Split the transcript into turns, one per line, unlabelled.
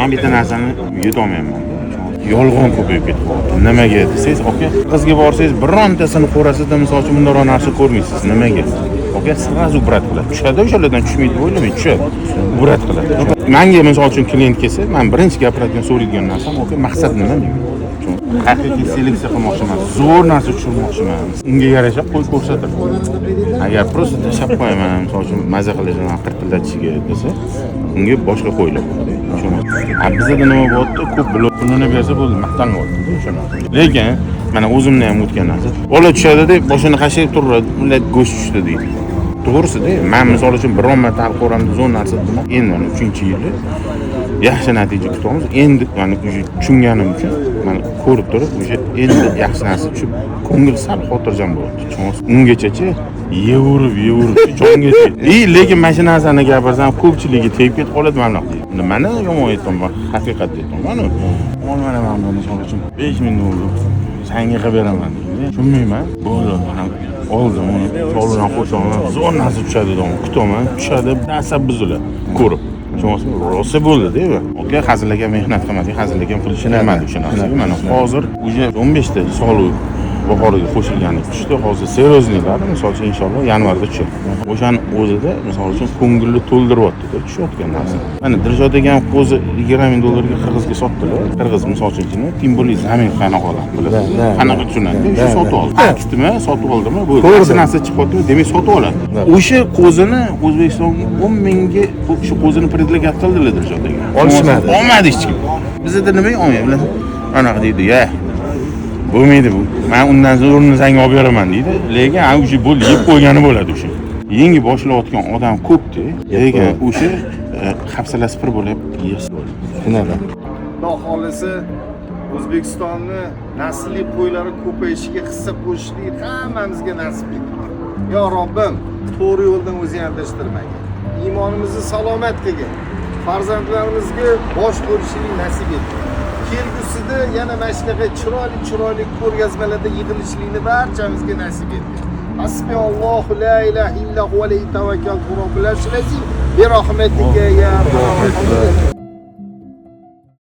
Men bitta narsani yutolmayman. Yolg'on ko'payib ketyapti. Nimaga desangiz, aka, qizga borsangiz birontasini ko'rasizda, misol uchun bunday narsa ko'rmaysiz. Nimaga? Aka, sразу brat qiladi. Tushadi, o'shalardan tushmaydi deb o'ylamang, tushadi. Brat qiladi. Menga misol uchun klient kelsa, men birinchi gapiradigan, so'raydigan narsam, aka, maqsad nima deyman. Haqiqiy seleksiya qilmoqchiman, zo'r narsa tushirmoqchiman. Unga yarasha qo'y ko'rsatir. Agar просто tashab qo'yaman, misol uchun maza qilishdan qirqillatishiga desa, unga boshqa qo'ylar bo'ladi. Bizda nima bo'lyapti? Ko'p pulini bersa bo'ldi, maqtanyapti o'shani. Lekin mana o'zimni ham o'tgan narsa. Bola tushadi deb boshini qashib turadi, millat go'sht tushdi deydi. To'g'risi-da, men misol uchun biron marta alqoramda zo'r narsa dedim. Endi mana 3-yilda yaxshi natija kutamiz. Endi mana tushunganim uchun mana ko'rib turib, o'sha endi yaxshi narsa tushib, ko'ngil sal xotirjam bo'ladi. Ungacha yevrib jongacha. Lekin mana shu narsani gapirsam, ko'pchiligi tegib ketib qoladi mana bunaqa. Mana yomon aytdim, haqiqat aytdim. Mana buni misol uchun 5000 dollar senga qilib beraman deydi. Tushunmayman. Bo'ldi, mana oldim uni, qo'lidan qo'shaman. Zo'r narsa tushadi dedim. Kutaman, tushadi, asab buziladi. Ko'rib. Shunisi rosa bo'ldi-da. Aka, hazillarga mehnat qilmadik, hazillarga pul ishlamadik o'sha narsaga. Mana hozir uje 15 ta soliq bahoriga qo'shilgani tushdi. Hozir seriozliklar, misol uchun inshaalloh yanvarda tushadi. O'shani o'zida misol uchun ko'ngilni to'ldiryapti-da, tushayotgan narsa. Mana Dilshod degan qo'zi 20 dollarga qirg'izga sotdilar. Qirg'iz misol uchun tim bo'li zamin qanaqa odam bilasiz. Qanaqa tushunadi? Shu sotib oldi. Akitimi, sotib oldimi? Bu narsa chiqyapti, demak sotib oladi. O'sha qo'zini O'zbekistonga 10 mingga shu qo'zini predlagat qildilar Dilshod degan.
Olishmadi.
Olmadi hech kim. Bizda nima olmaydi? Anaqa deydi, "Ya, bo'lmaydi bu. Men undan zo'rini senga olib beraman" deydi. Lekin o'sha bo'ldi, yeb qo'ygani bo'ladi o'sha. Yangi boshlayotgan odam ko'p-da. Lekin o'sha hafsalasi pir bo'lib yeysiz bo'ladi.
Shunaqa.
Xudo xolisi O'zbekistonni naslli qo'ylari ko'payishiga hissa qo'shishlik hammamizga nasib etsin. Yo Robbim, to'g'ri yo'ldan o'zing adashtirmagin. Iymonimizni salomat qilgin. Farzandlarimizga bosh bo'lishini nasib etsin. Kelgusida yana mana shunaqa chiroyli ko'rgazmalarda yig'ilishlikni barchamizga nasib etsin. Hasbiyallohu la ilaha illa huva alayhi tavakkaltu robbil arshil azim. Bi rahmatika ya